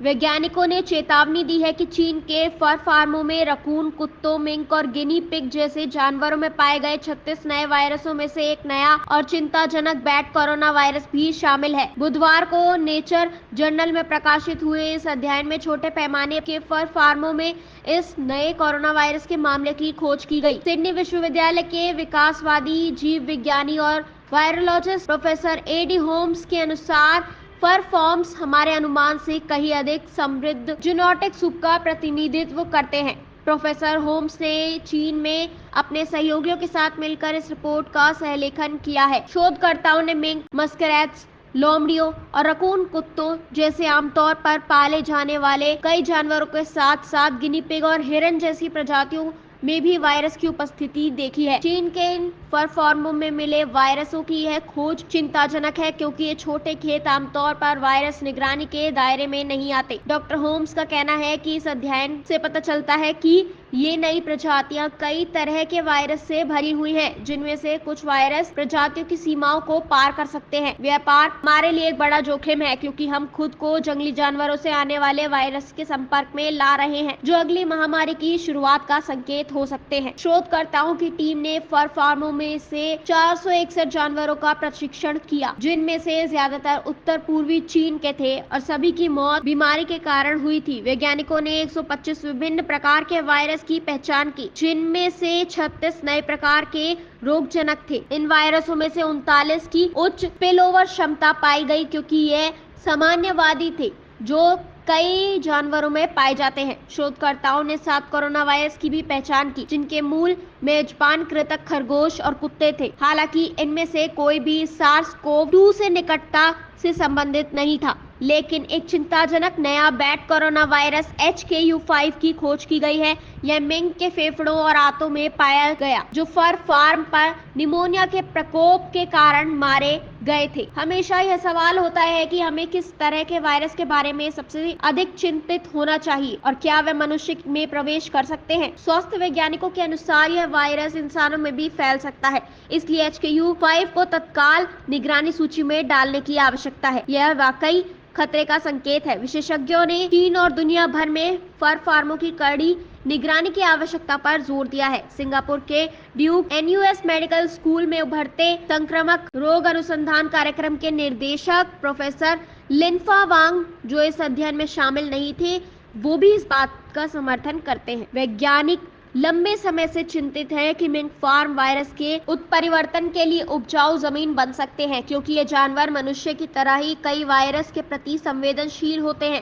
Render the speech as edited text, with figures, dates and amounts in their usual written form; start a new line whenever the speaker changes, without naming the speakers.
वैज्ञानिकों ने चेतावनी दी है कि चीन के फर फार्मों में रकून, कुत्तों, मिंक और गिनी पिग जैसे जानवरों में पाए गए 36 नए वायरसों में से एक नया और चिंताजनक बैट कोरोना वायरस भी शामिल है। बुधवार को नेचर जर्नल में प्रकाशित हुए इस अध्ययन में छोटे पैमाने के फर फार्मों में इस नए कोरोना वायरस के मामले की खोज की गई। सिडनी विश्वविद्यालय के विकासवादी जीव विज्ञानी और वायरोलॉजिस्ट प्रोफेसर एडी होम्स के अनुसार फर फॉर्म्स हमारे अनुमान से कहीं अधिक समृद्ध जीनोटिक सूप का प्रतिनिधित्व करते हैं। प्रोफेसर होम्स ने चीन में अपने सहयोगियों के साथ मिलकर इस रिपोर्ट का सहलेखन किया है। शोधकर्ताओं ने मिंक, मस्करैट्स, लोमड़ियों और रकून कुत्तों जैसे आमतौर पर पाले जाने वाले कई जानवरों के साथ साथ गिनी पिग और हिरन जैसी प्रजातियों में भी वायरस की उपस्थिति देखी है। चीन के इन फर फार्मों में मिले वायरसों की यह खोज चिंताजनक है क्योंकि ये छोटे खेत आमतौर पर वायरस निगरानी के दायरे में नहीं आते। डॉक्टर होम्स का कहना है कि इस अध्ययन से पता चलता है कि ये नई प्रजातियां कई तरह के वायरस से भरी हुई हैं, जिनमें से कुछ वायरस प्रजातियों की सीमाओं को पार कर सकते हैं। व्यापार हमारे लिए एक बड़ा जोखिम है क्योंकि हम खुद को जंगली जानवरों से आने वाले वायरस के संपर्क में ला रहे हैं, जो अगली महामारी की शुरुआत का संकेत हो सकते हैं। शोधकर्ताओं की टीम ने फर फार्मों में से 461 जानवरों का प्रशिक्षण किया, जिनमें से ज्यादातर उत्तर पूर्वी चीन के थे और सभी की मौत बीमारी के कारण हुई थी। वैज्ञानिकों ने 125 विभिन्न प्रकार के वायरस की पहचान की, जिनमें से 36 नए प्रकार के रोगजनक थे। इन वायरसों में से 39 की उच्च स्पिलओवर क्षमता पाई गई क्योंकि ये सामान्यवादी थे, जो कई जानवरों में पाए जाते हैं। शोधकर्ताओं ने 7 कोरोना वायरस की भी पहचान की, जिनके मूल मेजबान कृंतक खरगोश और कुत्ते थे। हालांकि इनमें से कोई भी सार्स-कोव-2 से निकटता से संबंधित नहीं था, लेकिन एक चिंताजनक नया बैट कोरोना वायरस HKU5 की खोज की गई है। यह मिंक के फेफड़ों और आंतों में पाया गया, जो फर फार्म पर निमोनिया के प्रकोप के कारण मारे गए थे। हमेशा यह सवाल होता है कि हमें किस तरह के वायरस के बारे में सबसे अधिक चिंतित होना चाहिए और क्या वे मनुष्य में प्रवेश कर सकते हैं। स्वास्थ्य वैज्ञानिकों के अनुसार यह वायरस इंसानों में भी फैल सकता है, इसलिए HKU5 को तत्काल निगरानी सूची में डालने की आवश्यकता है। यह वाकई खतरे का संकेत है। विशेषज्ञों ने चीन और दुनिया भर में फर फार्मों की कड़ी निगरानी की आवश्यकता पर जोर दिया है। सिंगापुर के ड्यूक NUS मेडिकल स्कूल में उभरते संक्रामक रोग अनुसंधान कार्यक्रम के निदेशक प्रोफेसर लिनफा वांग, जो इस अध्ययन में शामिल नहीं थे, वो भी इस बात का समर्थन करते हैं। वैज्ञानिक लंबे समय से चिंतित है कि मिंक फार्म वायरस के उत्परिवर्तन के लिए उपजाऊ जमीन बन सकते हैं, क्योंकि ये जानवर मनुष्य की तरह ही कई वायरस के प्रति संवेदनशील होते हैं।